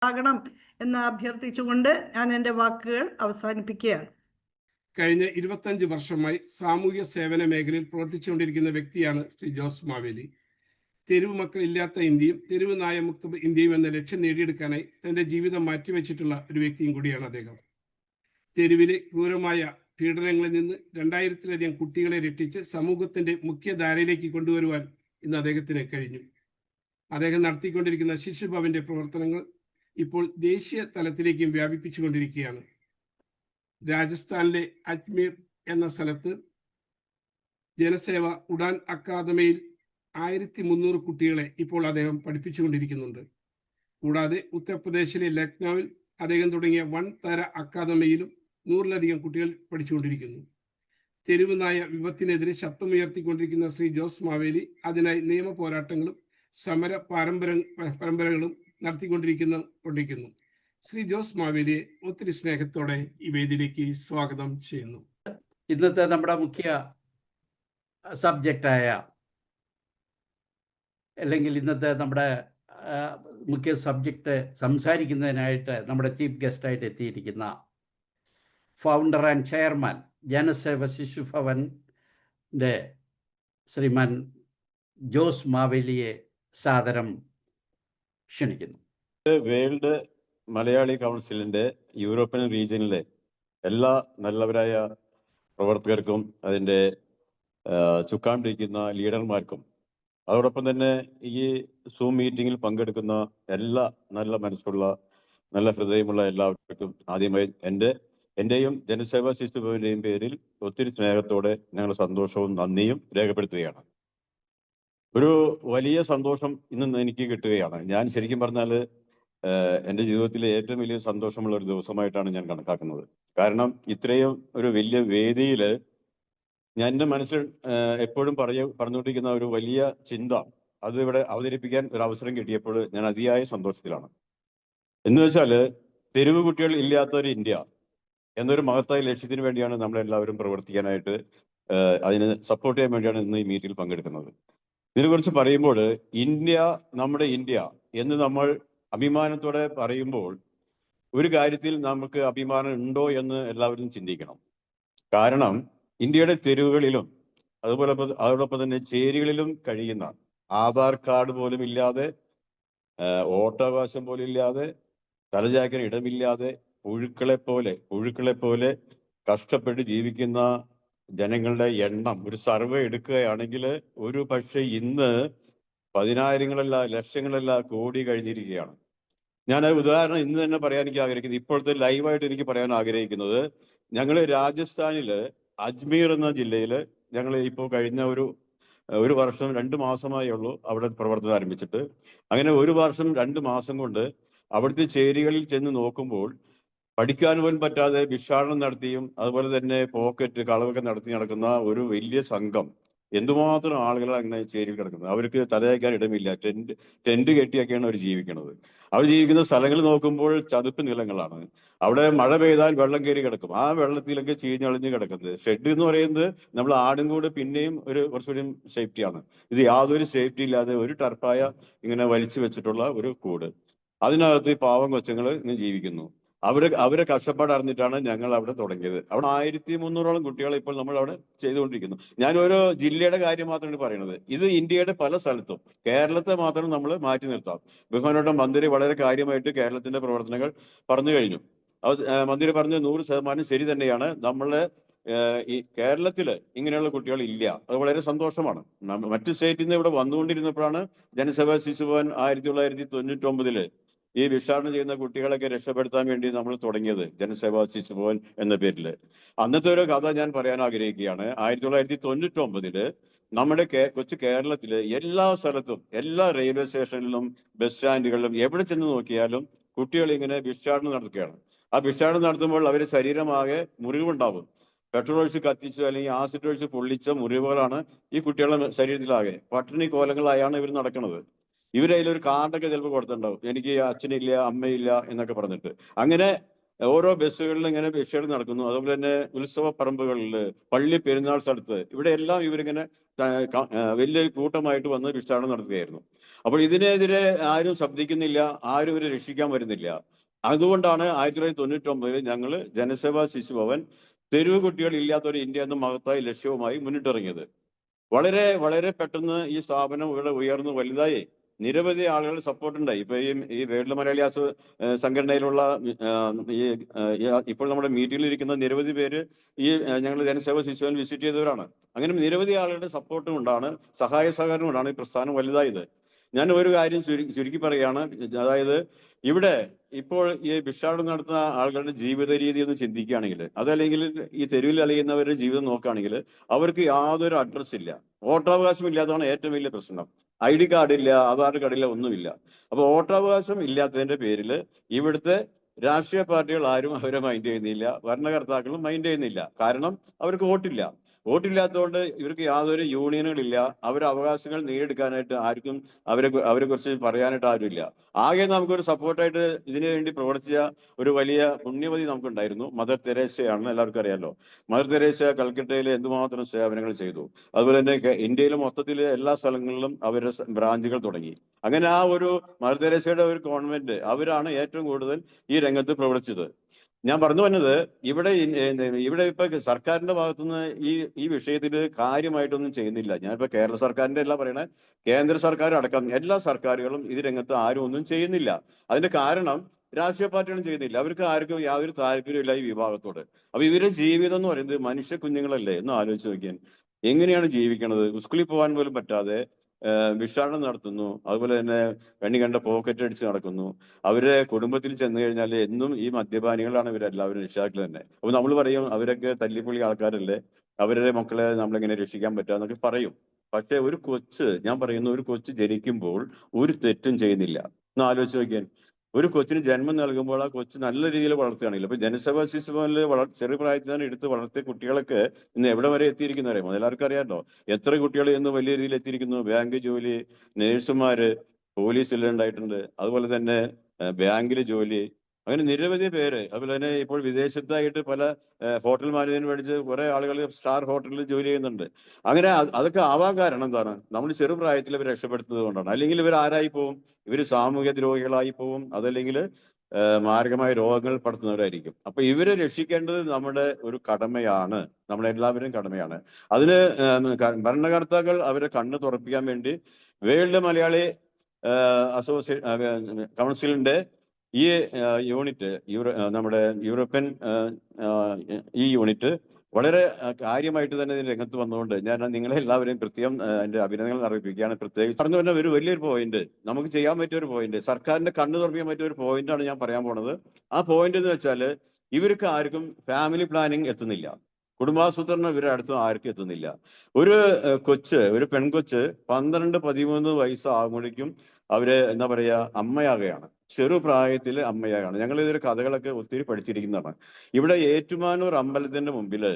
ആകണം എന്ന് അഭ്യർത്ഥിച്ചുകൊണ്ട് ഞാൻ എൻ്റെ വാക്കുകൾ അവസാനിപ്പിക്കുകയാണ്. കഴിഞ്ഞ 25 വർഷമായി സാമൂഹ്യ സേവന മേഖലയിൽ പ്രവർത്തിച്ചുകൊണ്ടിരിക്കുന്ന വ്യക്തിയാണ് ശ്രീ ജോസ് മാവേലി. തെരുവ് മക്കൾ ഇല്ലാത്ത ഇന്ത്യയും തെരുവ് നായമുക്ത ഇന്ത്യയും എന്ന ലക്ഷ്യം നേടിയെടുക്കാനായി തൻ്റെ ജീവിതം മാറ്റിവെച്ചിട്ടുള്ള ഒരു വ്യക്തിയും കൂടിയാണ് അദ്ദേഹം. തെരുവിലെ ക്രൂരമായ പീഡനങ്ങളിൽ നിന്ന് 2000-ലധികം കുട്ടികളെ രക്ഷിച്ച് സമൂഹത്തിന്റെ മുഖ്യധാരയിലേക്ക് കൊണ്ടുവരുവാൻ ഇന്ന് അദ്ദേഹത്തിന് കഴിഞ്ഞു. അദ്ദേഹം നടത്തിക്കൊണ്ടിരിക്കുന്ന ശിശുഭവന്റെ പ്രവർത്തനങ്ങൾ ഇപ്പോൾ ദേശീയ തലത്തിലേക്കും വ്യാപിപ്പിച്ചുകൊണ്ടിരിക്കുകയാണ്. രാജസ്ഥാനിലെ അജ്മീർ എന്ന സ്ഥലത്ത് ജനസേവ ഉഡാൻ അക്കാദമിയിൽ 1300 കുട്ടികളെ ഇപ്പോൾ അദ്ദേഹം പഠിപ്പിച്ചുകൊണ്ടിരിക്കുന്നുണ്ട്. കൂടാതെ ഉത്തർപ്രദേശിലെ ലക്നൌവിൽ അദ്ദേഹം തുടങ്ങിയ വൻ തര അക്കാദമിയിലും 100-ലധികം കുട്ടികൾ പഠിച്ചുകൊണ്ടിരിക്കുന്നു. തെരുവ് നായ വിപത്തിനെതിരെ ശബ്ദമുയർത്തിക്കൊണ്ടിരിക്കുന്ന ശ്രീ ജോസ് മാവേലി അതിനായി നിയമ പോരാട്ടങ്ങളും സമര പരമ്പരകളും നടത്തിക്കൊണ്ടിരിക്കുന്നു. ശ്രീ ജോസ് മാവേലിയെ ഒത്തിരി സ്നേഹത്തോടെ ഈ വേദിയിലേക്ക് സ്വാഗതം ചെയ്യുന്നു. ഇന്നത്തെ നമ്മുടെ മുഖ്യ സബ്ജക്റ്റായ അല്ലെങ്കിൽ ഇന്നത്തെ നമ്മുടെ മുഖ്യ സബ്ജക്റ്റ് സംസാരിക്കുന്നതിനായിട്ട് നമ്മുടെ ചീഫ് ഗസ്റ്റായിട്ട് എത്തിയിരിക്കുന്ന ഫൗണ്ടർ ആൻഡ് ചെയർമാൻ ജനസേവ ശിശുഭവൻ്റെ ശ്രീമാൻ ജോസ് മാവേലിയെ സാദരം ക്ഷണിക്കുന്നു. വേൾഡ് മലയാളി കൗൺസിലിന്റെ യൂറോപ്യൻ റീജിയനിലെ എല്ലാ നല്ലവരായ പ്രവർത്തകർക്കും അതിൻ്റെ ചുക്കാൻ പിടിക്കുന്ന ലീഡർമാർക്കും അതോടൊപ്പം തന്നെ ഈ സൂം മീറ്റിങ്ങിൽ പങ്കെടുക്കുന്ന എല്ലാ നല്ല മനസ്സുള്ള നല്ല ഹൃദയമുള്ള എല്ലാവർക്കും ആദ്യമായി എൻ്റെയും ജനസേവാ ശിശുഭവന്റെയും പേരിൽ ഒത്തിരി സ്നേഹത്തോടെ ഞങ്ങൾ സന്തോഷവും നന്ദിയും രേഖപ്പെടുത്തുകയാണ്. ഒരു വലിയ സന്തോഷം ഇന്ന് എനിക്ക് കിട്ടുകയാണ്. ഞാൻ ശരിക്കും പറഞ്ഞാൽ എൻ്റെ ജീവിതത്തിലെ ഏറ്റവും വലിയ സന്തോഷമുള്ള ഒരു ദിവസമായിട്ടാണ് ഞാൻ കണക്കാക്കുന്നത്. കാരണം ഇത്രയും ഒരു വലിയ വേദിയിൽ ഞാൻ എൻ്റെ മനസ്സിൽ എപ്പോഴും പറഞ്ഞുകൊണ്ടിരിക്കുന്ന ഒരു വലിയ ചിന്ത അത് ഇവിടെ അവതരിപ്പിക്കാൻ ഒരു അവസരം കിട്ടിയപ്പോൾ ഞാൻ അതിയായ സന്തോഷത്തിലാണ്. എന്ന് വെച്ചാൽ തെരുവ് കുട്ടികൾ ഇല്ലാത്തൊരു ഇന്ത്യ എന്നൊരു മഹത്തായ ലക്ഷ്യത്തിന് വേണ്ടിയാണ് നമ്മളെല്ലാവരും പ്രവർത്തിക്കാനായിട്ട് അതിന് സപ്പോർട്ട് ചെയ്യാൻ വേണ്ടിയാണ് ഇന്ന് ഈ മീറ്റിൽ പങ്കെടുക്കുന്നത്. ഇതിനെക്കുറിച്ച് പറയുമ്പോൾ നമ്മുടെ ഇന്ത്യ എന്ന് നമ്മൾ അഭിമാനത്തോടെ പറയുമ്പോൾ ഒരു കാര്യത്തിൽ നമുക്ക് അഭിമാനം ഉണ്ടോ എന്ന് എല്ലാവരും ചിന്തിക്കണം. കാരണം ഇന്ത്യയുടെ തെരുവുകളിലും അതോടൊപ്പം തന്നെ ചേരികളിലും കഴിയുന്ന ആധാർ കാർഡ് പോലും ഇല്ലാതെ വോട്ടവകാശം പോലും ഇല്ലാതെ തലചായ്ക്കാൻ ഇടമില്ലാതെ പുഴുക്കളെ പോലെ കഷ്ടപ്പെട്ട് ജീവിക്കുന്ന ജനങ്ങളുടെ എണ്ണം ഒരു സർവേ എടുക്കുകയാണെങ്കിൽ ഒരു പക്ഷേ ഇന്ന് 10,000-ങ്ങളല്ല ലക്ഷങ്ങളല്ല കോടി കഴിഞ്ഞിരിക്കുകയാണ്. ഞാൻ ഉദാഹരണം ഇന്ന് തന്നെ പറയാൻ എനിക്ക് ആഗ്രഹിക്കുന്നത്, ഇപ്പോഴത്തെ ലൈവായിട്ട് എനിക്ക് പറയാൻ ആഗ്രഹിക്കുന്നത്, ഞങ്ങൾ രാജസ്ഥാനില് അജ്മീർ എന്ന ജില്ലയിൽ ഞങ്ങൾ ഇപ്പോൾ കഴിഞ്ഞ ഒരു വർഷം 2 മാസമായേ ഉള്ളൂ അവിടെ പ്രവർത്തനം ആരംഭിച്ചിട്ട്. അങ്ങനെ 1 വർഷം 2 മാസം കൊണ്ട് അവിടുത്തെ ചേരികളിൽ ചെന്ന് നോക്കുമ്പോൾ പഠിക്കാൻ പോലും പറ്റാതെ ഭിക്ഷാടനം നടത്തിയും അതുപോലെ തന്നെ പോക്കറ്റ് കളവൊക്കെ നടത്തി നടക്കുന്ന ഒരു വലിയ സംഘം, എന്തുമാത്രം ആളുകളാണ് അങ്ങനെ ചേരിയിൽ കിടക്കുന്നത്. അവർക്ക് തലയാക്കാൻ ഇടമില്ല, ടെന്റ് കെട്ടിയൊക്കെയാണ് അവർ ജീവിക്കുന്നത്. അവർ ജീവിക്കുന്ന സ്ഥലങ്ങൾ നോക്കുമ്പോൾ ചതുപ്പ് നിലങ്ങളാണ്. അവിടെ മഴ പെയ്താൽ വെള്ളം കയറി കിടക്കും. ആ വെള്ളത്തിലൊക്കെ ചീഞ്ഞളിഞ്ഞ് കിടക്കുന്നത്. ഷെഡ് എന്ന് പറയുന്നത് നമ്മൾ ആടും കൂടെ പിന്നെയും കുറച്ചുകൂടി സേഫ്റ്റിയാണ്. ഇത് യാതൊരു സേഫ്റ്റി ഇല്ലാതെ ഒരു ടർപ്പായ ഇങ്ങനെ വലിച്ചു വെച്ചിട്ടുള്ള ഒരു കൂട്. അതിനകത്ത് പാവം കൊച്ചുങ്ങൾ ഇങ്ങനെ ജീവിക്കുന്നു. അവരെ കഷ്ടപ്പാട് അറിഞ്ഞിട്ടാണ് ഞങ്ങൾ അവിടെ തുടങ്ങിയത്. അവിടെ 1300-ഓളം കുട്ടികളെ ഇപ്പോൾ നമ്മൾ അവിടെ ചെയ്തുകൊണ്ടിരിക്കുന്നു. ഞാൻ ഓരോ ജില്ലയുടെ കാര്യം മാത്രമാണ് പറയുന്നത്. ഇത് ഇന്ത്യയുടെ പല സ്ഥലത്തും, കേരളത്തെ മാത്രം നമ്മൾ മാറ്റി നിർത്താം. ബഹുമാനപ്പെട്ട മന്ത്രി വളരെ കാര്യമായിട്ട് കേരളത്തിന്റെ പ്രവർത്തനങ്ങൾ പറഞ്ഞു കഴിഞ്ഞു. മന്ത്രി പറഞ്ഞ 100% ശരി തന്നെയാണ്. നമ്മളെ ഈ കേരളത്തില് ഇങ്ങനെയുള്ള കുട്ടികൾ ഇല്ല. അത് വളരെ സന്തോഷമാണ്. മറ്റു സ്റ്റേറ്റിൽ നിന്ന് ഇവിടെ വന്നുകൊണ്ടിരുന്നപ്പോഴാണ് ജനസേവാ ശിശുഭവൻ 1999-ല് ഈ ഭിക്ഷാടനം ചെയ്യുന്ന കുട്ടികളൊക്കെ രക്ഷപ്പെടുത്താൻ വേണ്ടി നമ്മൾ തുടങ്ങിയത് ജനസേവാ ശിശുഭവൻ എന്ന പേരില്. അന്നത്തെ ഒരു കഥ ഞാൻ പറയാൻ ആഗ്രഹിക്കുകയാണ്. 1999-ല് നമ്മുടെ കൊച്ചു കേരളത്തില് എല്ലാ സ്ഥലത്തും, എല്ലാ റെയിൽവേ സ്റ്റേഷനിലും ബസ് സ്റ്റാൻഡുകളിലും എവിടെ ചെന്ന് നോക്കിയാലും കുട്ടികൾ ഇങ്ങനെ ഭിക്ഷാടനം നടത്തുകയാണ്. ആ ഭിക്ഷാടനം നടത്തുമ്പോൾ അവരുടെ ശരീരമാകെ മുറിവുണ്ടാവും. പെട്രോൾ ഒഴിച്ച് കത്തിച്ചോ അല്ലെങ്കിൽ ആസിഡ് ഒഴിച്ച് പൊള്ളിച്ച മുറിവുകളാണ് ഈ കുട്ടികളുടെ ശരീരത്തിലാകെ. പട്ടിണി കോലങ്ങളായാണ് ഇവർ നടക്കുന്നത്. ഇവരതിലൊരു കാർഡൊക്കെ ചിലപ്പോൾ കൊടുത്തിട്ടുണ്ടാവും, എനിക്ക് അച്ഛനില്ല അമ്മയില്ല എന്നൊക്കെ പറഞ്ഞിട്ട്. അങ്ങനെ ഓരോ ബസ്സുകളിൽ ഇങ്ങനെ ഭിക്ഷകൾ നടക്കുന്നു. അതുപോലെ തന്നെ ഉത്സവ പറമ്പുകളിൽ, പള്ളി പെരുന്നാൾ സ്ഥലത്ത്, ഇവിടെ എല്ലാം ഇവരിങ്ങനെ വലിയൊരു കൂട്ടമായിട്ട് വന്ന് ഭിക്ഷാടനം നടത്തുകയായിരുന്നു. അപ്പോൾ ഇതിനെതിരെ ആരും ശബ്ദിക്കുന്നില്ല, ആരും ഇവരെ രക്ഷിക്കാൻ വരുന്നില്ല. അതുകൊണ്ടാണ് 1999 ഞങ്ങൾ ജനസേവാ ശിശുഭവൻ തെരുവ് കുട്ടികൾ ഇല്ലാത്തൊരു ഇന്ത്യ എന്ന മഹത്തായ ലക്ഷ്യവുമായി മുന്നിട്ടിറങ്ങിയത്. വളരെ വളരെ പെട്ടെന്ന് ഈ സ്ഥാപനം ഇവിടെ ഉയർന്നു വലുതായി നിരവധി ആളുകൾ സപ്പോർട്ട് ഉണ്ടായി. ഇപ്പൊ ഈ വേൾഡ് മലയാളി സംഘടനയിലുള്ള ഇപ്പോൾ നമ്മുടെ മീറ്റിംഗിൽ ഇരിക്കുന്ന നിരവധി പേര് ഈ ഞങ്ങൾ ജനസേവ ശിശുഭവൻ വിസിറ്റ് ചെയ്തവരാണ്. അങ്ങനെ നിരവധി ആളുകളുടെ സപ്പോർട്ടും കൊണ്ടാണ്, സഹായ സഹകരണം കൊണ്ടാണ് ഈ പ്രസ്ഥാനം വലുതായത്. ഞാൻ ഒരു കാര്യം ചുരുക്കി പറയുകയാണ്. അതായത് ഇവിടെ ഇപ്പോൾ ഈ ഭിക്ഷാടനം നടത്തുന്ന ആളുകളുടെ ജീവിത രീതി ഒന്ന് ചിന്തിക്കുകയാണെങ്കിൽ, അതല്ലെങ്കിൽ ഈ തെരുവിൽ അലയുന്നവരുടെ ജീവിതം നോക്കുകയാണെങ്കിൽ, അവർക്ക് യാതൊരു അഡ്രസ് ഇല്ല. വോട്ടവകാശം ഇല്ലാത്തതാണ് ഏറ്റവും വലിയ പ്രശ്നം. ID കാർഡ് ഇല്ല, ആധാർ കാർഡ് ഇല്ല, ഒന്നുമില്ല. അപ്പൊ വോട്ടവകാശം ഇല്ലാത്തതിന്റെ പേരിൽ ഇവിടുത്തെ രാഷ്ട്രീയ പാർട്ടികൾ ആരും അവരെ മൈൻഡ് ചെയ്യുന്നില്ല, ഭരണകർത്താക്കളും മൈൻഡ് ചെയ്യുന്നില്ല. കാരണം അവർക്ക് വോട്ടില്ല. വോട്ടില്ലാത്തതുകൊണ്ട് ഇവർക്ക് യാതൊരു യൂണിയനുകളില്ല. അവരുടെ അവകാശങ്ങൾ നേടിയെടുക്കാനായിട്ട് ആർക്കും അവരെ കുറിച്ച് പറയാനായിട്ട് ആരുമില്ല. ആകെ നമുക്കൊരു സപ്പോർട്ടായിട്ട് ഇതിനു വേണ്ടി പ്രവർത്തിച്ച ഒരു വലിയ പുണ്യവതി നമുക്കുണ്ടായിരുന്നു. മദർ തെരേസയാണ്, എല്ലാവർക്കും അറിയാലോ. മദർ തെരേസ കൽക്കട്ടയിൽ എന്തുമാത്രം സേവനങ്ങൾ ചെയ്തു. അതുപോലെ തന്നെ ഇന്ത്യയിലെ മൊത്തത്തിൽ എല്ലാ സ്ഥലങ്ങളിലും അവരുടെ ബ്രാഞ്ചുകൾ തുടങ്ങി. അങ്ങനെ ആ ഒരു മദർ തെരേസയുടെ ഒരു കോൺവെന്റ്, അവരാണ് ഏറ്റവും കൂടുതൽ ഈ രംഗത്ത് പ്രവർത്തിച്ചത്. ഞാൻ പറഞ്ഞു വന്നത്, ഇവിടെ ഇപ്പൊ സർക്കാരിന്റെ ഭാഗത്തുനിന്ന് ഈ വിഷയത്തിൽ കാര്യമായിട്ടൊന്നും ചെയ്യുന്നില്ല. ഞാനിപ്പോ കേരള സർക്കാരിന്റെ അല്ല പറയണേ, കേന്ദ്ര സർക്കാർ അടക്കം എല്ലാ സർക്കാരുകളും ഇത് രംഗത്ത് ആരും ഒന്നും ചെയ്യുന്നില്ല. അതിന്റെ കാരണം രാഷ്ട്രീയ പാർട്ടികളും ചെയ്യുന്നില്ല. അവർക്ക് ആർക്കും യാതൊരു താല്പര്യമില്ല ഈ വിഭാഗത്തോട്. അപ്പൊ ഇവരുടെ ജീവിതം എന്ന് പറയുന്നത് മനുഷ്യ കുഞ്ഞുങ്ങളല്ലേ എന്ന് ആലോചിച്ച് നോക്കിയാൽ. എങ്ങനെയാണ് ജീവിക്കണത്? സ്കൂളിൽ പോകാൻ പോലും പറ്റാതെ ഭിക്ഷാടനം നടത്തുന്നു. അതുപോലെ തന്നെ കണ്ണി കണ്ട പോക്കറ്റ് അടിച്ച് നടക്കുന്നു. അവരുടെ കുടുംബത്തിൽ ചെന്ന് കഴിഞ്ഞാൽ എന്നും ഈ മദ്യപാനികളാണ് ഇവരെല്ലാവരും രക്ഷിതാക്കൾ തന്നെ. അപ്പൊ നമ്മൾ പറയും അവരൊക്കെ തല്ലിപ്പൊളി ആൾക്കാരല്ലേ, അവരുടെ മക്കളെ നമ്മളെങ്ങനെ രക്ഷിക്കാൻ പറ്റാന്നൊക്കെ പറയും. പക്ഷെ ഒരു കൊച്ച്, ഞാൻ പറയുന്നു, ഒരു കൊച്ച് ജനിക്കുമ്പോൾ ഒരു തെറ്റും ചെയ്യുന്നില്ല എന്ന് ആലോചിച്ച് നോക്കിയാൽ. ഒരു കൊച്ചിന് ജന്മം നൽകുമ്പോൾ ആ കൊച്ച് നല്ല രീതിയിൽ വളർത്തുകയാണെങ്കിൽ, ഇപ്പൊ ജനസേവാ ശിശുഭവനിൽ ചെറു പ്രായത്തിൽ തന്നെ എടുത്ത് വളർത്തിയ കുട്ടികളൊക്കെ ഇന്ന് എവിടെ വരെ എത്തിയിരിക്കുന്നവരെ എല്ലാവർക്കും അറിയാമല്ലോ. എത്ര കുട്ടികൾ ഇന്ന് വലിയ രീതിയിൽ എത്തിയിരിക്കുന്നു. ബാങ്ക് ജോലി, നേഴ്സുമാര്, പോലീസിൽ ഉണ്ടായിട്ടുണ്ട്. അതുപോലെ തന്നെ ബാങ്കിൽ ജോലി, അങ്ങനെ നിരവധി പേര്. അതുപോലെ തന്നെ ഇപ്പോൾ വിദേശത്തായിട്ട് പല ഹോട്ടൽ മാനേജ്മെന്റ് പഠിച്ച് കുറെ ആളുകൾ സ്റ്റാർ ഹോട്ടലിൽ ജോലി ചെയ്യുന്നുണ്ട്. അങ്ങനെ അതൊക്കെ ആവാൻ കാരണം എന്താണ്? നമ്മൾ ചെറുപ്രായത്തിൽ ഇവർ രക്ഷപ്പെടുത്തുന്നത് കൊണ്ടാണ്. അല്ലെങ്കിൽ ഇവർ ആരായി പോവും? ഇവർ സാമൂഹ്യ ദ്രോഹികളായി പോവും, അതല്ലെങ്കിൽ മാരകമായ രോഗങ്ങൾ പടർത്തുന്നവരായിരിക്കും. അപ്പൊ ഇവരെ രക്ഷിക്കേണ്ടത് നമ്മുടെ ഒരു കടമയാണ്, നമ്മളെല്ലാവരും കടമയാണ്. അതിന് ഭരണകർത്താക്കൾ അവരെ കണ്ണ് തുറപ്പിക്കാൻ വേണ്ടി വേൾഡ് മലയാളി കൗൺസിലിന്റെ ഈ യൂണിറ്റ്, നമ്മുടെ യൂറോപ്യൻ ഈ യൂണിറ്റ് വളരെ കാര്യമായിട്ട് തന്നെ ഇതിന് രംഗത്ത് വന്നുകൊണ്ട് ഞാൻ നിങ്ങളെ എല്ലാവരെയും പ്രത്യേകം എന്റെ അഭിനന്ദനങ്ങൾ അറിയിപ്പിക്കുകയാണ്. പ്രത്യേകിച്ച് പറഞ്ഞു പറഞ്ഞ ഒരു വലിയൊരു പോയിന്റ്, നമുക്ക് ചെയ്യാൻ പറ്റിയ ഒരു പോയിന്റ്, സർക്കാരിന്റെ കണ്ണ് തുറപ്പിക്കാൻ പറ്റിയ ഒരു പോയിന്റാണ് ഞാൻ പറയാൻ പോണത്. ആ പോയിന്റ് എന്ന് വെച്ചാൽ, ഇവർക്ക് ആർക്കും ഫാമിലി പ്ലാനിങ് എത്തുന്നില്ല, കുടുംബാസൂത്രണം ഇവരുടെ അടുത്ത് ആർക്കും എത്തുന്നില്ല. ഒരു പെൺകൊച്ച് 12-13 വയസ്സാകുമ്പോഴേക്കും അവര് എന്താ പറയാ, അമ്മയാകുകയാണ്. ചെറുപ്രായത്തിൽ അമ്മയാകാണ്. ഞങ്ങൾ ഇതൊരു കഥകളൊക്കെ ഒത്തിരി പഠിച്ചിരിക്കുന്നതാണ്. ഇവിടെ ഏറ്റുമാനൂർ അമ്പലത്തിന്റെ മുമ്പില്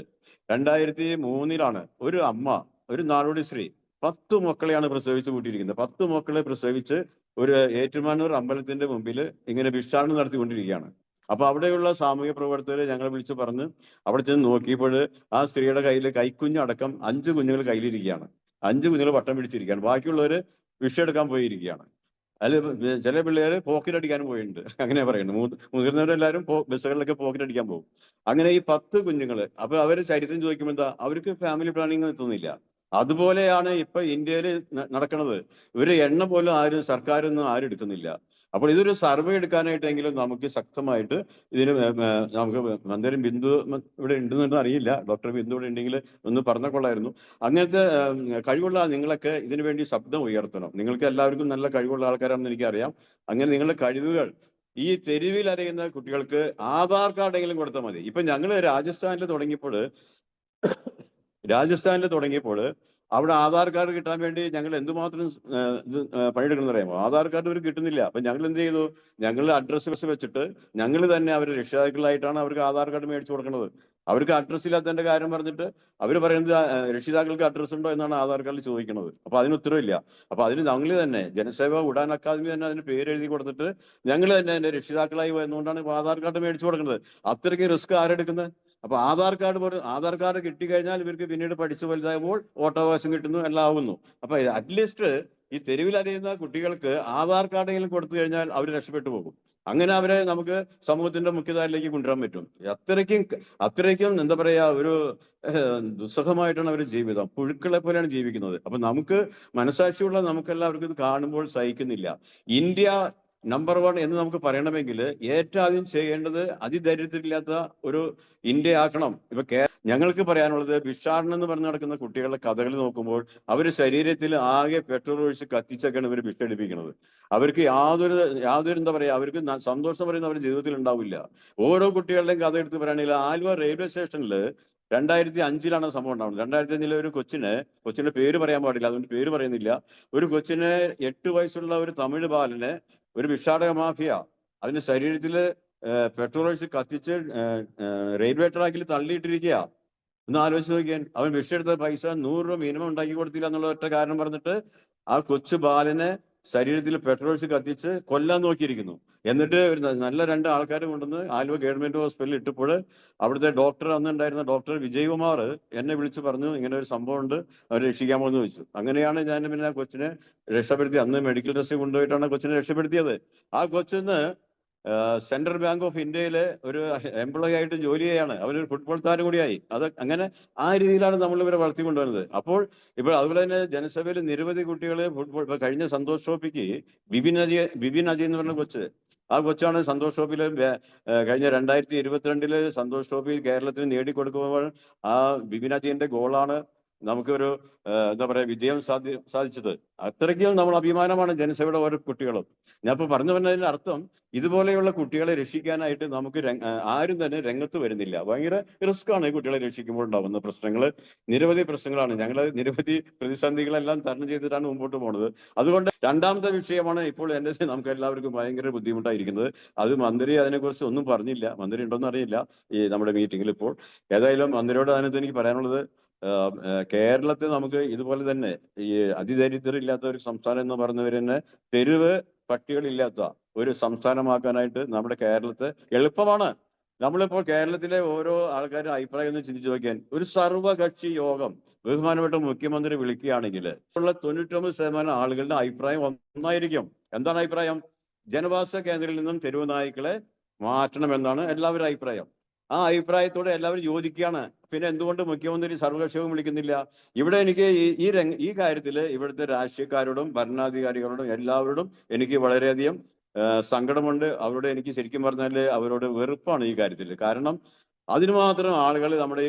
2003 ഒരു അമ്മ, ഒരു നാടോടി സ്ത്രീ 10 മക്കളെയാണ് പ്രസവിച്ച് കൂട്ടിയിരിക്കുന്നത്. 10 മക്കളെ പ്രസവിച്ച് ഒരു ഏറ്റുമാനൂർ അമ്പലത്തിന്റെ മുമ്പിൽ ഇങ്ങനെ ഭിക്ഷാടനം നടത്തിക്കൊണ്ടിരിക്കുകയാണ്. അപ്പൊ അവിടെയുള്ള സാമൂഹ്യ പ്രവർത്തകരെ ഞങ്ങൾ വിളിച്ച് പറഞ്ഞ് അവിടെ ചെന്ന് നോക്കിയപ്പോൾ ആ സ്ത്രീയുടെ കയ്യിൽ കൈക്കുഞ്ഞടക്കം 5 കുഞ്ഞുങ്ങൾ കയ്യിലിരിക്കുകയാണ്. 5 കുഞ്ഞുങ്ങൾ വട്ടം പിടിച്ചിരിക്കുകയാണ്. ബാക്കിയുള്ളവര് ഭിക്ഷ എടുക്കാൻ പോയിരിക്കുകയാണ്. അതിൽ ചില പിള്ളേര് പോക്കറ്റ് അടിക്കാനും പോയിട്ടുണ്ട്. അങ്ങനെ പറയുന്നത്. മുതിർന്നവരെല്ലാവരും ബസ്സുകളിലൊക്കെ പോക്കറ്റ് അടിക്കാൻ പോകും. അങ്ങനെ ഈ 10 കുഞ്ഞുങ്ങള്, അപ്പൊ അവര് ചരിത്രം ചോദിക്കുമ്പോൾ എന്താ, അവർക്ക് ഫാമിലി പ്ലാനിങ് എത്തുന്നില്ല. അതുപോലെയാണ് ഇപ്പൊ ഇന്ത്യയിൽ നടക്കുന്നത്. ഇവര് എണ്ണം പോലും സർക്കാരൊന്നും ആരും എടുക്കുന്നില്ല. അപ്പോൾ ഇതൊരു സർവേ എടുക്കാനായിട്ടെങ്കിലും നമുക്ക് ശക്തമായിട്ട് ഇതിന് നമുക്ക് മന്ദിരം ബിന്ദു ഇവിടെ ഉണ്ടെന്ന് അറിയില്ല, ഡോക്ടർ ബിന്ദു ഇവിടെ ഉണ്ടെങ്കിൽ ഒന്ന് പറഞ്ഞ കൊള്ളായിരുന്നു. അങ്ങനത്തെ കഴിവുള്ള നിങ്ങളൊക്കെ ഇതിനു വേണ്ടി ശബ്ദം ഉയർത്തണം. നിങ്ങൾക്ക് എല്ലാവർക്കും നല്ല കഴിവുള്ള ആൾക്കാരാണെന്ന് എനിക്കറിയാം. അങ്ങനെ നിങ്ങളുടെ കഴിവുകൾ ഈ തെരുവിൽ അറിയുന്ന കുട്ടികൾക്ക് ആധാർ കാർഡെങ്കിലും കൊടുത്താൽ മതി. ഇപ്പൊ ഞങ്ങള് രാജസ്ഥാനിൽ തുടങ്ങിയപ്പോൾ അവിടെ ആധാർ കാർഡ് കിട്ടാൻ വേണ്ടി ഞങ്ങൾ എന്തുമാത്രം പണിയെടുക്കണം അറിയാമോ? ആധാർ കാർഡ് ഇവർ കിട്ടുന്നില്ല. അപ്പൊ ഞങ്ങൾ എന്ത് ചെയ്തു? ഞങ്ങൾ അഡ്രസ്സ് വെച്ചിട്ട് ഞങ്ങൾ തന്നെ അവരുടെ രക്ഷിതാക്കളായിട്ടാണ് അവർക്ക് ആധാർ കാർഡ് മേടിച്ചു കൊടുക്കുന്നത്. അവർക്ക് അഡ്രസ് ഇല്ലാത്തതിന്റെ കാര്യം പറഞ്ഞിട്ട് അവർ പറയുന്നത് രക്ഷിതാക്കൾക്ക് അഡ്രസ് ഉണ്ടോ എന്നാണ് ആധാർ കാർഡിൽ ചോദിക്കുന്നത്. അപ്പൊ അതിന് ഉത്തരവില്ല. അപ്പൊ അതിന് ഞങ്ങൾ തന്നെ ജനസേവ ഉഡാൻ അക്കാദമി തന്നെ അതിന് പേര് എഴുതി കൊടുത്തിട്ട് ഞങ്ങൾ തന്നെ അതിന്റെ രക്ഷിതാക്കളായി വന്നുകൊണ്ടാണ് ഇപ്പൊ ആധാർ കാർഡ് മേടിച്ചു കൊടുക്കുന്നത്. അത്രയ്ക്ക് റിസ്ക് ആരെടുക്കുന്നത്? അപ്പൊ ആധാർ കാർഡ് കിട്ടിക്കഴിഞ്ഞാൽ ഇവർക്ക് പിന്നീട് പഠിച്ചു വലുതാകുമ്പോൾ വോട്ടവകാശം കിട്ടുന്നു, എല്ലാം ആവുന്നു. അപ്പൊ അറ്റ്ലീസ്റ്റ് ഈ തെരുവിൽ അറിയുന്ന കുട്ടികൾക്ക് ആധാർ കാർഡെങ്കിലും കൊടുത്തു കഴിഞ്ഞാൽ അവർ രക്ഷപ്പെട്ടു പോകും. അങ്ങനെ അവരെ നമുക്ക് സമൂഹത്തിന്റെ മുഖ്യധാരയിലേക്ക് കൊണ്ടുവരാൻ പറ്റും. അത്രയ്ക്കും എന്താ പറയാ, ഒരു ദുസ്സഹമായിട്ടാണ് അവരുടെ ജീവിതം. പുഴുക്കളെ പോലെയാണ് ജീവിക്കുന്നത്. അപ്പൊ നമുക്ക് മനസാക്ഷിയുള്ള നമുക്കെല്ലാവർക്കും ഇത് കാണുമ്പോൾ സഹിക്കുന്നില്ല. ഇന്ത്യ നമ്പർ 1 എന്ന് നമുക്ക് പറയണമെങ്കിൽ ഏറ്റവും ആദ്യം ചെയ്യേണ്ടത് അതിദരിദ്രമില്ലാത്ത ഒരു ഇന്ത്യ ആക്കണം. ഇപ്പൊ ഞങ്ങൾക്ക് പറയാനുള്ളത്, ഭിക്ഷാടനം എന്ന് പറഞ്ഞു നടക്കുന്ന കുട്ടികളുടെ കഥകൾ നോക്കുമ്പോൾ അവർ ശരീരത്തിൽ ആകെ പെട്രോൾ ഒഴിച്ച് കത്തിച്ചൊക്കെയാണ് ഇവർ ഭിക്ഷടിപ്പിക്കുന്നത്. അവർക്ക് യാതൊരു എന്താ പറയാ, അവർക്ക് സന്തോഷം പറയുന്ന അവരുടെ ജീവിതത്തിൽ ഉണ്ടാവില്ല. ഓരോ കുട്ടികളുടെയും കഥ എടുത്ത് പറയുകയാണെങ്കിൽ ആലുവ റെയിൽവേ സ്റ്റേഷനിൽ 2005 സംഭവം ഉണ്ടാവുന്നത്. 2005 ഒരു കൊച്ചിന്റെ പേര് പറയാൻ പാടില്ല, അതുകൊണ്ട് പേര് പറയുന്നില്ല. ഒരു കൊച്ചിന് 8 വയസ്സുള്ള ഒരു തമിഴ് ബാലനെ ഒരു ഭിക്ഷാടക മാഫിയ അതിന്റെ ശരീരത്തിൽ പെട്രോൾ ഒഴിച്ച് കത്തിച്ച് റെയിൽവേ ട്രാക്കിൽ തള്ളിയിട്ടിരിക്കുക. ഒന്ന് ആലോചിച്ച് നോക്കിയാൽ, അവൻ ഭിക്ഷ എടുത്ത പൈസ 100 രൂപ മിനിമം ഉണ്ടാക്കി കൊടുത്തില്ല എന്നുള്ള ഒറ്റ കാരണം പറഞ്ഞിട്ട് ആ കൊച്ചു ബാലനെ ശരീരത്തിൽ പെട്രോൾ ഒഴിച്ച് കത്തിച്ച് കൊല്ലാൻ നോക്കിയിരിക്കുന്നു. എന്നിട്ട് ഒരു നല്ല 2 ആൾക്കാർ കൊണ്ടുവന്ന് ആലുവ ഗവൺമെന്റ് ഹോസ്പിറ്റലിൽ ഇട്ടപ്പോൾ അവിടുത്തെ ഡോക്ടർ, അന്ന് ഉണ്ടായിരുന്ന ഡോക്ടർ വിജയകുമാർ എന്നെ വിളിച്ച് പറഞ്ഞു, ഇങ്ങനെ ഒരു സംഭവം ഉണ്ട്, അവർ രക്ഷിക്കാമോ എന്ന് ചോദിച്ചു. അങ്ങനെയാണ് ഞാൻ പിന്നെ കൊച്ചിനെ രക്ഷപ്പെടുത്തി. അന്ന് മെഡിക്കൽ ടെസ്റ്റ് കൊണ്ടുപോയിട്ടാണ് കൊച്ചിനെ രക്ഷപ്പെടുത്തിയത്. ആ കൊച്ചിന് സെൻട്രൽ ബാങ്ക് ഓഫ് ഇന്ത്യയിലെ ഒരു എംപ്ലോയി ആയിട്ട് ജോലി ചെയ്യാണ്. അവനൊരു ഫുട്ബോൾ താരം കൂടിയായി. അത് അങ്ങനെ ആ രീതിയിലാണ് നമ്മൾ ഇവരെ വളർത്തിക്കൊണ്ടുവരുന്നത്. അപ്പോൾ ഇപ്പോൾ അതുപോലെ തന്നെ ജനസഭയിൽ നിരവധി കുട്ടികളെ ഫുട്ബോൾ, ഇപ്പൊ കഴിഞ്ഞ സന്തോഷ് ട്രോഫിക്ക് ബിബിൻ അജയ് എന്ന് പറഞ്ഞ കൊച്ച്, ആ കൊച്ചാണ് സന്തോഷ് ട്രോഫിയില് കഴിഞ്ഞ 2022 സന്തോഷ് ട്രോഫി കേരളത്തിന് നേടിക്കൊടുക്കുമ്പോൾ ആ ബിബിൻ അജയന്റെ ഗോളാണ് നമുക്കൊരു എന്താ പറയാ വിജയം സാധിച്ചത്. അത്രയ്ക്കും നമ്മൾ അഭിമാനമാണ് ജനസഭയുടെ ഓരോ കുട്ടികളും. ഞാൻ ഇപ്പൊ പറഞ്ഞു പറഞ്ഞതിന്റെ അർത്ഥം, ഇതുപോലെയുള്ള കുട്ടികളെ രക്ഷിക്കാനായിട്ട് നമുക്ക് ആരും തന്നെ രംഗത്ത് വരുന്നില്ല. ഭയങ്കര റിസ്ക് ആണ് ഈ കുട്ടികളെ രക്ഷിക്കുമ്പോൾ ഉണ്ടാവുന്ന പ്രശ്നങ്ങൾ. നിരവധി പ്രശ്നങ്ങളാണ്. ഞങ്ങൾ നിരവധി പ്രതിസന്ധികളെല്ലാം തരണം ചെയ്തിട്ടാണ് മുമ്പോട്ട് പോകുന്നത്. അതുകൊണ്ട് രണ്ടാമത്തെ വിഷയമാണ് ഇപ്പോൾ നമുക്ക് എല്ലാവർക്കും ഭയങ്കര ബുദ്ധിമുട്ടായിരിക്കുന്നത്. അത് മന്ത്രി അതിനെക്കുറിച്ച് ഒന്നും പറഞ്ഞില്ല. മന്ത്രി ഉണ്ടോന്ന് അറിയില്ല ഈ നമ്മുടെ മീറ്റിംഗിൽ. ഇപ്പോൾ ഏതായാലും മന്ത്രിയോട് അതിനകത്ത് എനിക്ക് പറയാനുള്ളത്, കേരളത്തിൽ നമുക്ക് ഇതുപോലെ തന്നെ ഈ അതിദരിദ്രം ഇല്ലാത്ത ഒരു സംസ്ഥാനം എന്ന് പറഞ്ഞവർ തന്നെ തെരുവ് പട്ടികളില്ലാത്ത ഒരു സംസ്ഥാനമാക്കാനായിട്ട് നമ്മുടെ കേരളത്തെ എളുപ്പമാണ്. നമ്മളിപ്പോൾ കേരളത്തിലെ ഓരോ ആൾക്കാരുടെ അഭിപ്രായം ഒന്ന് ചിന്തിച്ചു നോക്കിയാൽ, ഒരു സർവകക്ഷി യോഗം ബഹുമാനപ്പെട്ട മുഖ്യമന്ത്രി വിളിക്കുകയാണെങ്കിൽ ഉള്ള 99% ആളുകളുടെ അഭിപ്രായം ഒന്നായിരിക്കും. എന്താണ് അഭിപ്രായം? ജനവാസ കേന്ദ്രത്തിൽ നിന്നും തെരുവ് നായ്ക്കളെ മാറ്റണമെന്നാണ് എല്ലാവരുടെ അഭിപ്രായം. ആ അഭിപ്രായത്തോടെ എല്ലാവരും യോജിക്കുകയാണ്. പിന്നെ എന്തുകൊണ്ട് മുഖ്യമന്ത്രി സർവകക്ഷി യോഗം വിളിക്കുന്നില്ല? ഇവിടെ എനിക്ക് ഈ കാര്യത്തിൽ ഇവിടുത്തെ രാഷ്ട്രീയക്കാരോടും ഭരണാധികാരികളോടും എല്ലാവരോടും എനിക്ക് വളരെയധികം സങ്കടമുണ്ട്. അവരോട് എനിക്ക് ശരിക്കും പറഞ്ഞാൽ അവരോട് വെറുപ്പാണ് ഈ കാര്യത്തിൽ. കാരണം അതിന് മാത്രം ആളുകൾ നമ്മുടെ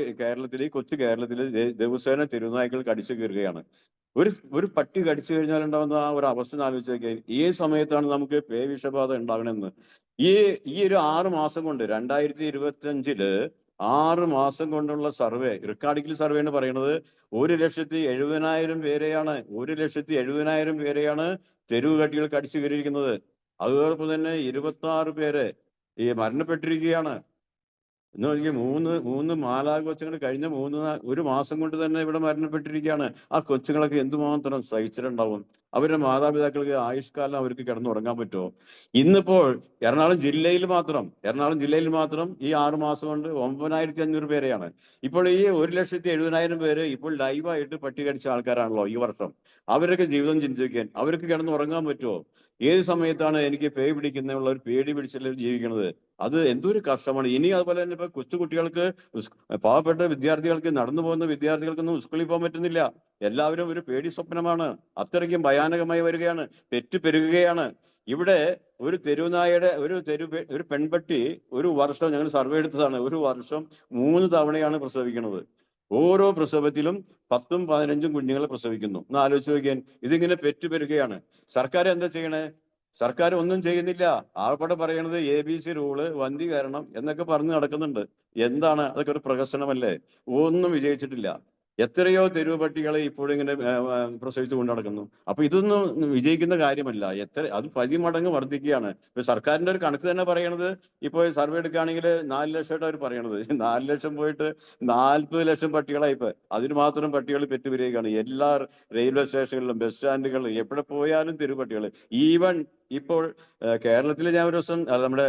ഈ കൊച്ചു കേരളത്തിൽ ദിവസേന തെരുവുനായ്ക്കൾ കടിച്ചു കയറുകയാണ്. ഒരു പട്ടി കടിച്ചു കഴിഞ്ഞാൽ ഉണ്ടാകുന്ന ആ ഒരു അവസ്ഥ ആലോചിച്ച് നോക്കിയാൽ, ഈ സമയത്താണ് നമുക്ക് പേവിഷബാധ ഉണ്ടാകണമെന്ന്. ഈ ഒരു 6 മാസം കൊണ്ട് 2025 6 മാസം കൊണ്ടുള്ള സർവേ, റിക്കാർഡിക്കൽ സർവേ എന്ന് പറയുന്നത് 1,70,000 പേരെയാണ് 1,70,000 പേരെയാണ് തെരുവ് പട്ടികൾ കടിച്ചു കയറിയിരിക്കുന്നത്. അതോടൊപ്പം തന്നെ 26 പേര് ഈ മരണപ്പെട്ടിരിക്കുകയാണ്. എന്ന് പറഞ്ഞാൽ മൂന്ന് മാലാഖ കൊച്ചുങ്ങൾ കഴിഞ്ഞ ഒരു മാസം കൊണ്ട് തന്നെ ഇവിടെ മരണപ്പെട്ടിരിക്കുകയാണ്. ആ കൊച്ചുങ്ങളൊക്കെ എന്തുമാത്രം സഹിച്ചിട്ടുണ്ടാവും. അവരുടെ മാതാപിതാക്കൾക്ക് ആയുഷ്കാലം അവർക്ക് കിടന്നുറങ്ങാൻ പറ്റുമോ? ഇന്നിപ്പോൾ എറണാകുളം ജില്ലയിൽ മാത്രം ഈ 6 മാസം കൊണ്ട് 9,500 പേരെയാണ്. ഇപ്പോൾ ഈ 1,70,000 പേര് ഇപ്പോൾ ലൈവായിട്ട് പട്ടി കടിച്ച ആൾക്കാരാണല്ലോ ഈ വർഷം. അവരൊക്കെ ജീവിതം ചിന്തിക്കാൻ, അവർക്ക് കിടന്നുറങ്ങാൻ പറ്റുമോ? ഏത് സമയത്താണ് എനിക്ക് പേയ് പിടിക്കുന്നുള്ള ഒരു പേടി പിടിച്ചല്ലേ ജീവിക്കുന്നത്? അത് എന്തൊരു കഷ്ടമാണ്. ഇനി അതുപോലെ തന്നെ ഇപ്പൊ കൊച്ചുകുട്ടികൾക്ക്, പാവപ്പെട്ട വിദ്യാർത്ഥികൾക്ക്, നടന്നു പോകുന്ന വിദ്യാർത്ഥികൾക്കൊന്നും സ്കൂളിൽ പോകാൻ പറ്റുന്നില്ല. എല്ലാവരും ഒരു പേടി സ്വപ്നമാണ്. അത്രയ്ക്കും ഭയാനകമായി വരികയാണ്, പെരുകുകയാണ്. ഇവിടെ ഒരു തെരുവുനായയുടെ ഒരു പെൺപട്ടി ഒരു വർഷം, ഞങ്ങൾ സർവേ എടുത്തതാണ്, ഒരു വർഷം 3 തവണയാണ് പ്രസവിക്കുന്നത്. ഓരോ പ്രസവത്തിലും 10ഉം 15ഉം കുഞ്ഞുങ്ങളെ പ്രസവിക്കുന്നു. ഒന്ന് ആലോചിച്ച് നോക്കിയാൽ, ഇതിങ്ങനെ പെരുകയാണ്. സർക്കാർ എന്താ ചെയ്യണേ? സർക്കാർ ഒന്നും ചെയ്യുന്നില്ല. ആൾപ്പെടെ പറയണത് ABC റൂള്, വന്തി കയറണം എന്നൊക്കെ പറഞ്ഞ് നടക്കുന്നുണ്ട്. എന്താണ് അതൊക്കെ? ഒരു പ്രഹസനമല്ലേ? ഒന്നും വിജയിച്ചിട്ടില്ല. എത്രയോ തെരുവ് പട്ടികളെ ഇപ്പോഴും ഇങ്ങനെ പ്രസവിച്ചു കൊണ്ട് നടക്കുന്നു. അപ്പൊ ഇതൊന്നും വിജയിക്കുന്ന കാര്യമല്ല. അത് 10 മടങ്ങ് വർദ്ധിക്കുകയാണ്. ഇപ്പൊ സർക്കാരിന്റെ ഒരു കണക്ക് തന്നെ പറയണത്, ഇപ്പോൾ സർവേ എടുക്കുകയാണെങ്കിൽ 4 ലക്ഷമായിട്ട് അവർ പറയണത്. 4 ലക്ഷം പോയിട്ട് 40 ലക്ഷം പട്ടികളായി. ഇപ്പൊ അതിന് മാത്രം പട്ടികൾ പെറ്റുപിരിയുകയാണ്. എല്ലാ റെയിൽവേ സ്റ്റേഷനുകളിലും ബസ് സ്റ്റാൻഡുകളിലും എവിടെ പോയാലും തെരുവ് പട്ടികൾ. ഈവൻ ഇപ്പോൾ കേരളത്തിൽ ഞാൻ ഒരു ദിവസം നമ്മുടെ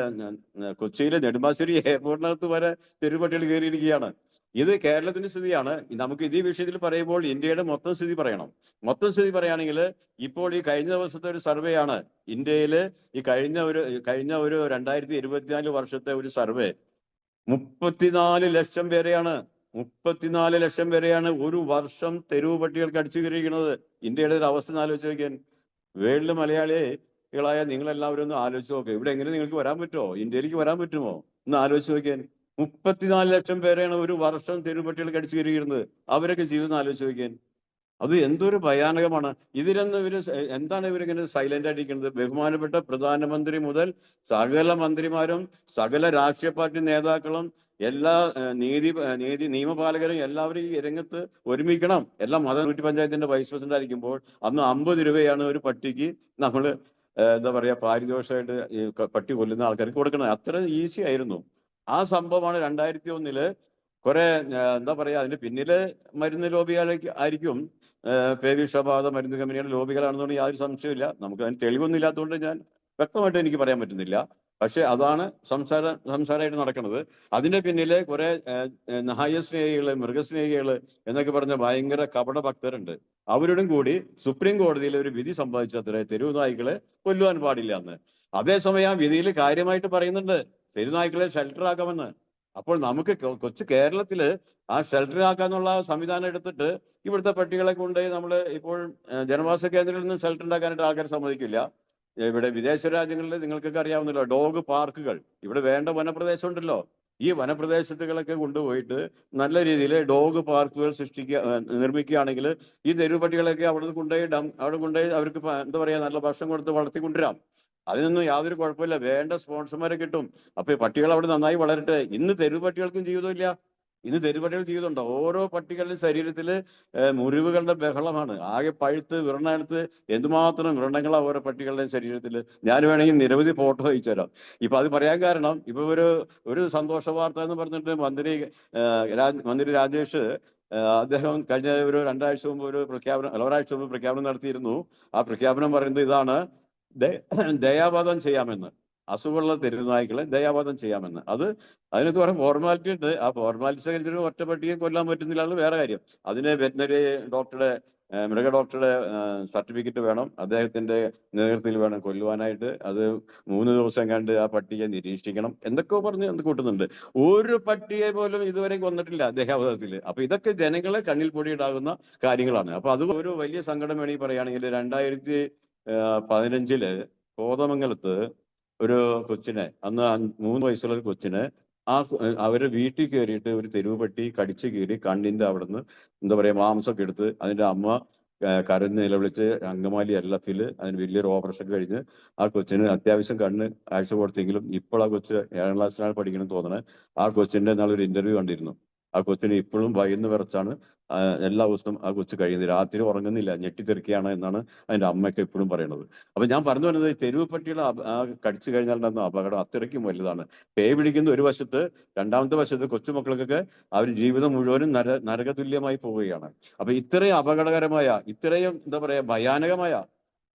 കൊച്ചിയിലെ നെടുമ്പാശ്ശേരി എയർപോർട്ടിനകത്ത് വരെ തെരുവ് പട്ടികൾ കയറിയിരിക്കുകയാണ്. ഇത് കേരളത്തിന്റെ സ്ഥിതിയാണ്. നമുക്ക് ഇതേ വിഷയത്തിൽ പറയുമ്പോൾ ഇന്ത്യയുടെ മൊത്തം സ്ഥിതി പറയണം. മൊത്തം സ്ഥിതി പറയുകയാണെങ്കിൽ ഇപ്പോൾ ഈ കഴിഞ്ഞ ദിവസത്തെ ഒരു സർവേ ആണ് ഇന്ത്യയില്. ഈ കഴിഞ്ഞ ഒരു 2024 വർഷത്തെ ഒരു സർവേ 34 ലക്ഷം പേരെയാണ് 34 ലക്ഷം പേരെയാണ് ഒരു വർഷം തെരുവ് പട്ടികൾക്ക് അടിച്ചു കയറിയിരിക്കുന്നത്. ഇന്ത്യയുടെ ഒരു അവസ്ഥ ആലോചിച്ച് നോക്കിയാൽ. വേൾഡ് മലയാളികളായ നിങ്ങളെല്ലാവരും ഒന്ന് ആലോചിച്ച് നോക്കുക. ഇവിടെ എങ്ങനെ നിങ്ങൾക്ക് വരാൻ പറ്റുമോ? ഇന്ത്യയിലേക്ക് വരാൻ പറ്റുമോ? ഒന്ന് ആലോചിച്ച് നോക്കിയാൽ. 34 ലക്ഷം പേരെയാണ് ഒരു വർഷം തെരുവുപട്ടികൾ കടിച്ചു കയറിയിരുന്നത്. അവരൊക്കെ ജീവിതം ആലോചിച്ച് നോക്കിയാൽ. അത് എന്തൊരു ഭയാനകമാണ്. ഇതിലൊന്നും എന്താണ് ഇവരിങ്ങനെ സൈലന്റ് ആയിട്ടിരിക്കുന്നത്? ബഹുമാനപ്പെട്ട പ്രധാനമന്ത്രി മുതൽ സകല മന്ത്രിമാരും സകല രാഷ്ട്രീയ പാർട്ടി നേതാക്കളും എല്ലാ നിയമപാലകരും എല്ലാവരും ഈ രംഗത്ത് ഒരുമിക്കണം. എല്ലാം പഞ്ചായത്തിന്റെ വൈസ് പ്രസിഡന്റ് ആയിരിക്കുമ്പോൾ അന്ന് 50 രൂപയാണ് ഒരു പട്ടിക്ക് നമ്മൾ എന്താ പറയാ പാരിതോഷമായിട്ട് പട്ടി കൊല്ലുന്ന ആൾക്കാർക്ക് കൊടുക്കണം. അത്ര ഈസി ആയിരുന്നു. ആ സംഭവമാണ് 2001 കുറെ എന്താ പറയാ അതിന്റെ പിന്നില് മരുന്ന് ലോബികളായിരിക്കും. പേവിഷബാധ മരുന്ന് കമ്പനിയുടെ ലോബികളാണെന്നുകൊണ്ട് യാതൊരു സംശയമില്ല. നമുക്ക് അതിന് തെളിവൊന്നും ഇല്ലാത്തതുകൊണ്ട് ഞാൻ വ്യക്തമായിട്ട് എനിക്ക് പറയാൻ പറ്റുന്നില്ല. പക്ഷെ അതാണ് സംസാരമായിട്ട് നടക്കുന്നത്. അതിന്റെ പിന്നില് കുറെ നായസ്നേഹികള്, മൃഗസ്നേഹികള് എന്നൊക്കെ പറഞ്ഞ ഭയങ്കര കപട ഭക്തരുണ്ട്. അവരോടും കൂടി സുപ്രീം കോടതിയിൽ ഒരു വിധി സംഭവിച്ചത്രേ തെരുവ് നായ്ക്കളെ കൊല്ലുവാൻ പാടില്ല എന്ന്. അതേസമയം ആ വിധിയിൽ കാര്യമായിട്ട് പറയുന്നുണ്ട് തെരുനായ്ക്കളെ ഷെൽട്ടർ ആക്കാമെന്ന്. അപ്പോൾ നമുക്ക് കൊച്ചു കേരളത്തില് ആ ഷെൽട്ടർ ആക്കാന്നുള്ള സംവിധാനം എടുത്തിട്ട് ഇവിടുത്തെ പട്ടികളെ കൊണ്ട് നമ്മൾ ഇപ്പോൾ ജനവാസ കേന്ദ്രങ്ങളിൽ നിന്ന് ഷെൽട്ടർ ഉണ്ടാക്കാനായിട്ട് ആൾക്കാർ സമ്മതിക്കില്ല. ഇവിടെ വിദേശ രാജ്യങ്ങളിൽ നിങ്ങൾക്കൊക്കെ അറിയാവുന്നല്ലോ ഡോഗ് പാർക്കുകൾ. ഇവിടെ വേണ്ട വനപ്രദേശം ഉണ്ടല്ലോ. ഈ വനപ്രദേശത്തുകളൊക്കെ കൊണ്ടുപോയിട്ട് നല്ല രീതിയിൽ ഡോഗ് പാർക്കുകൾ നിർമ്മിക്കുകയാണെങ്കിൽ ഈ തെരുവ് പട്ടികളൊക്കെ അവിടെ കൊണ്ടുപോയി അവർക്ക് എന്താ പറയാ നല്ല ഭക്ഷണം കൊടുത്ത് വളർത്തിക്കൊണ്ടുവരാം. അതിനൊന്നും യാതൊരു കുഴപ്പമില്ല. വേണ്ട സ്പോൺസർമാരെ കിട്ടും. അപ്പൊ ഈ പട്ടികൾ അവിടെ നന്നായി വളരട്ടെ. ഇന്ന് തെരുവ് പട്ടികൾക്കും ജീവിതമില്ല. ഇന്ന് തെരുവ് പട്ടികൾ ജീവിതമുണ്ടോ? ഓരോ പട്ടികളുടെ ശരീരത്തില് മുറിവുകളുടെ ബഹളമാണ്. ആകെ പഴുത്ത് വ്രണത്ത് എന്തുമാത്രം വ്രണങ്ങളാ ഓരോ പട്ടികളുടെ ശരീരത്തില്. ഞാൻ വേണമെങ്കിൽ നിരവധി ഫോട്ടോ അയച്ചു തരാം. ഇപ്പൊ അത് പറയാൻ കാരണം ഇപ്പൊ ഒരു സന്തോഷ വാർത്ത എന്ന് പറഞ്ഞിട്ട് മന്ത്രി രാജേഷ് അദ്ദേഹം കഴിഞ്ഞ ഒരു 2 ആഴ്ച മുമ്പ് ഒരാഴ്ച മുമ്പ് പ്രഖ്യാപനം നടത്തിയിരുന്നു. ആ പ്രഖ്യാപനം പറയുന്നത് ഇതാണ്: ദയാവാദം ചെയ്യാമെന്ന്. അസുഖമുള്ള തെരുവുനായ്ക്കളെ ദയാവാദം ചെയ്യാമെന്ന്. അതിനകത്ത് കുറെ ഫോർമാലിറ്റി ഉണ്ട്. ആ ഫോർമാലിറ്റി അനുസരിച്ച് ഒറ്റ പട്ടിയെ കൊല്ലാൻ പറ്റുന്നില്ല വേറെ കാര്യം. അതിന് വെറ്റിനറി ഡോക്ടറുടെ മൃഗ ഡോക്ടറുടെ സർട്ടിഫിക്കറ്റ് വേണം. അദ്ദേഹത്തിന്റെ നേതൃത്വത്തിൽ വേണം കൊല്ലുവാനായിട്ട്. അത് 3 ദിവസം കണ്ട് ആ പട്ടിയെ നിരീക്ഷിക്കണം. എന്തൊക്കെയോ പറഞ്ഞ് കൂട്ടുന്നുണ്ട്. ഒരു പട്ടിയെ പോലും ഇതുവരെ കൊന്നിട്ടില്ല ദയാവാദത്തില്. അപ്പൊ ഇതൊക്കെ ജനങ്ങളെ കണ്ണിൽ പൊടിയിടാകുന്ന കാര്യങ്ങളാണ്. അപ്പൊ അത് ഒരു വലിയ സങ്കടം വേണമെങ്കിൽ പറയുകയാണെങ്കിൽ 2015 കോതമംഗലത്ത് ഒരു കൊച്ചിനെ, അന്ന് 3 വയസ്സുള്ള ഒരു കൊച്ചിനെ അവര് വീട്ടിൽ കയറിയിട്ട് ഒരു തെരുവ് പട്ടി കടിച്ചു കീറി കണ്ണിന്റെ അവിടുന്ന് എന്താ പറയാ മാംസമൊക്കെ എടുത്ത് അതിന്റെ അമ്മ കരഞ്ഞ് നിലവിളിച്ച് അങ്കമാലി LF-ൽ അതിന് വലിയൊരു ഓപ്പറേഷൻ കഴിഞ്ഞ് ആ കൊച്ചിന് അത്യാവശ്യം കണ്ണ് കാഴ്ച കൊടുത്തെങ്കിലും ഇപ്പോൾ ആ കൊച്ച് 7ാം ക്ലാസ്സിലാണ് പഠിക്കണം തോന്നണേ. ആ കൊച്ചിന്റെ നാളൊരു ഇന്റർവ്യൂ കണ്ടിരുന്നു. ആ കൊച്ചിന് ഇപ്പോഴും ഭയന്ന് വിറച്ചാണ് എല്ലാ ദിവസവും ആ കൊച്ചു കഴിയുന്നത്. രാത്രി ഉറങ്ങുന്നില്ല, ഞെട്ടിത്തെറിക്കുകയാണ് എന്നാണ് അതിന്റെ അമ്മയൊക്കെ എപ്പോഴും പറയുന്നത്. അപ്പൊ ഞാൻ പറഞ്ഞു വരുന്നത് തെരുവ് പട്ടികൾ കടിച്ചു കഴിഞ്ഞാൽ അപകടം അത്രയ്ക്കും വലുതാണ്. പേ പിടിക്കുന്ന ഒരു വശത്ത്, രണ്ടാമത്തെ വശത്ത് കൊച്ചുമക്കൾക്കൊക്കെ അവർ ജീവിതം മുഴുവനും നരകതുല്യമായി പോവുകയാണ്. അപ്പൊ ഇത്രയും അപകടകരമായ, ഇത്രയും എന്താ പറയാ ഭയാനകമായ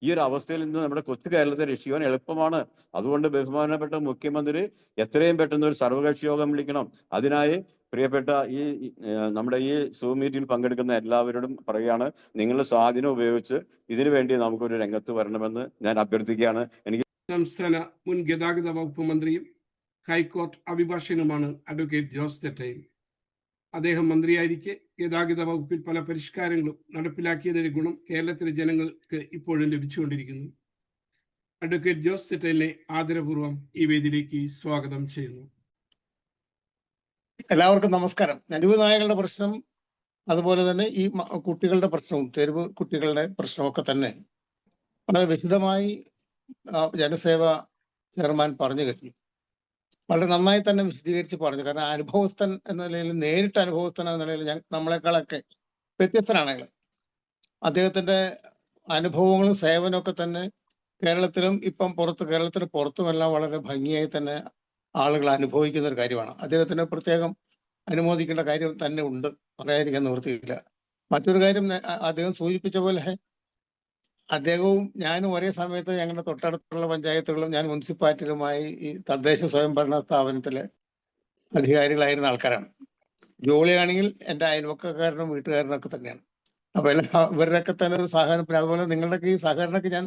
ഈ ഒരു അവസ്ഥയിൽ നിന്ന് നമ്മുടെ കൊച്ചു കേരളത്തെ രക്ഷിക്കുവാൻ എളുപ്പമാണ്. അതുകൊണ്ട് ബഹുമാനപ്പെട്ട മുഖ്യമന്ത്രി എത്രയും പെട്ടെന്ന് ഒരു സർവകക്ഷി യോഗം വിളിക്കണം. അതിനായി പ്രിയപ്പെട്ട നമ്മുടെ ഈ സൂം മീറ്റിൽ പങ്കെടുക്കുന്ന എല്ലാവരോടും പറയുകയാണ്, നിങ്ങളുടെ സ്വാധീനം ഉപയോഗിച്ച് ഇതിനു വേണ്ടി നമുക്കൊരു രംഗത്ത് വരണമെന്ന് ഞാൻ അഭ്യർത്ഥിക്കുകയാണ്. എനിക്ക് സംസ്ഥാന മുൻ ഗതാഗത വകുപ്പ് മന്ത്രിയും ഹൈക്കോർട്ട് അഭിഭാഷകനുമാണ് അഡ്വക്കേറ്റ് ജോസ് തെറ്റയിൽ. അദ്ദേഹം മന്ത്രിയായിരിക്കെ ഗതാഗത വകുപ്പിൽ പല പരിഷ്കാരങ്ങളും നടപ്പിലാക്കിയതിന്റെ ഗുണം കേരളത്തിലെ ജനങ്ങൾക്ക് ഇപ്പോഴും ലഭിച്ചുകൊണ്ടിരിക്കുന്നു. അഡ്വക്കേറ്റ് ജോസ് തെറ്റയിലിനെ ആദരപൂർവ്വം ഈ വേദിയിലേക്ക് സ്വാഗതം ചെയ്യുന്നു. എല്ലാവർക്കും നമസ്കാരം. തെരുവ് നായകളുടെ പ്രശ്നം, അതുപോലെ തന്നെ ഈ കുട്ടികളുടെ പ്രശ്നവും, തെരുവ് കുട്ടികളുടെ പ്രശ്നമൊക്കെ തന്നെ വളരെ വിശദമായി ജനസേവ ചെയർമാൻ പറഞ്ഞു കഴിഞ്ഞു. വളരെ നന്നായി തന്നെ വിശദീകരിച്ച് പറഞ്ഞു. കാരണം അനുഭവസ്ഥൻ എന്ന നിലയിൽ, നേരിട്ട് അനുഭവസ്ഥൻ എന്ന നിലയിൽ നമ്മളെക്കാളൊക്കെ വ്യത്യസ്തനാണ് അയാൾ. അദ്ദേഹത്തിന്റെ അനുഭവങ്ങളും സേവനമൊക്കെ തന്നെ കേരളത്തിലും ഇപ്പം കേരളത്തിന് പുറത്തുമെല്ലാം വളരെ ഭംഗിയായി തന്നെ ആളുകൾ അനുഭവിക്കുന്ന ഒരു കാര്യമാണ്. അദ്ദേഹത്തിന് പ്രത്യേകം അനുമോദിക്കേണ്ട കാര്യം തന്നെ ഉണ്ട്, പറയാതിരിക്കാൻ നിവൃത്തിയില്ല. മറ്റൊരു കാര്യം അദ്ദേഹം സൂചിപ്പിച്ച പോലെ അദ്ദേഹവും ഞാനും ഒരേ സമയത്ത് ഞങ്ങളുടെ തൊട്ടടുത്തുള്ള പഞ്ചായത്തുകളും ഞാൻ മുനിസിപ്പാലിറ്റിയിലുമായി ഈ തദ്ദേശ സ്വയംഭരണ സ്ഥാപനത്തിലെ അധികാരികളായിരുന്ന ആൾക്കാരാണ്. ജോളിയാണെങ്കിൽ എൻ്റെ അയൽവക്കക്കാരനും വീട്ടുകാരനും ഒക്കെ തന്നെയാണ്. അപ്പൊ ഇവരുടെയൊക്കെ തന്നെ ഒരു സഹകരണം. പിന്നെ അതുപോലെ നിങ്ങളുടെയൊക്കെ ഈ സഹകരണമൊക്കെ ഞാൻ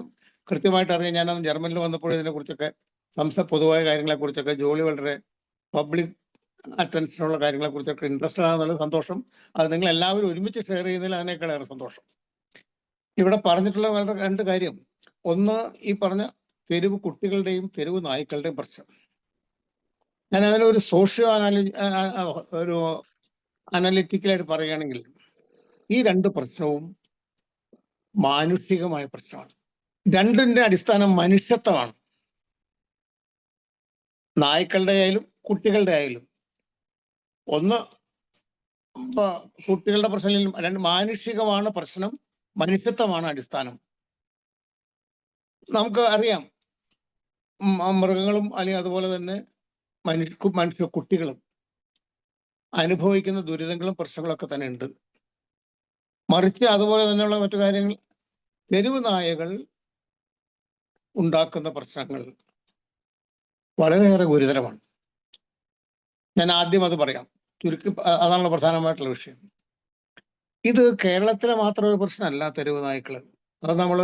കൃത്യമായിട്ട് അറിയാം. ഞാനത് ജർമ്മനിൽ വന്നപ്പോൾ ഇതിനെക്കുറിച്ചൊക്കെ പൊതുവായ കാര്യങ്ങളെക്കുറിച്ചൊക്കെ ജോലി വളരെ പബ്ലിക് അറ്റൻഷനുള്ള കാര്യങ്ങളെക്കുറിച്ചൊക്കെ ഇൻട്രസ്റ്റഡ് ആണെന്നുള്ള സന്തോഷം. അത് നിങ്ങൾ എല്ലാവരും ഒരുമിച്ച് ഷെയർ ചെയ്യുന്നതിൽ അതിനേക്കാളേറെ സന്തോഷം. ഇവിടെ പറഞ്ഞിട്ടുള്ള വളരെ രണ്ട് കാര്യം. ഒന്ന്, ഈ പറഞ്ഞ തെരുവ് കുട്ടികളുടെയും തെരുവ് നായ്ക്കളുടെയും പ്രശ്നം. ഞാൻ അതിനൊരു ഒരു അനലിറ്റിക്കലായിട്ട് പറയുകയാണെങ്കിൽ ഈ രണ്ട് പ്രശ്നവും മാനുഷികമായ പ്രശ്നമാണ്. രണ്ടിന്റെ അടിസ്ഥാനം മനുഷ്യത്വമാണ്. നായ്ക്കളുടെ ആയാലും കുട്ടികളുടെ ആയാലും. ഒന്ന് കുട്ടികളുടെ പ്രശ്നം, രണ്ട് മാനുഷികമാണ് പ്രശ്നം, മനുഷ്യത്വമാണ് അടിസ്ഥാനം. നമുക്ക് അറിയാം, മൃഗങ്ങളും അല്ലെങ്കിൽ അതുപോലെ തന്നെ മനുഷ്യ കുട്ടികളും അനുഭവിക്കുന്ന ദുരിതങ്ങളും പ്രശ്നങ്ങളൊക്കെ തന്നെ ഉണ്ട്. മറിച്ച് അതുപോലെ തന്നെയുള്ള മറ്റു കാര്യങ്ങൾ, തെരുവ് നായകൾ ഉണ്ടാക്കുന്ന പ്രശ്നങ്ങൾ വളരെയേറെ ഗുരുതരമാണ്. ഞാൻ ആദ്യം അത് പറയാം, ചുരുക്കി. അതാണല്ലോ പ്രധാനമായിട്ടുള്ള വിഷയം. ഇത് കേരളത്തിലെ മാത്രം ഒരു പ്രശ്നമല്ല തെരുവ് നായ്ക്കള്. അത് നമ്മൾ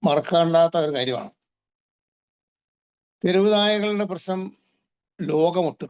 മറക്കാണ്ടാത്ത ഒരു കാര്യമാണ്. തെരുവ് നായകളുടെ പ്രശ്നം ലോകമൊട്ട്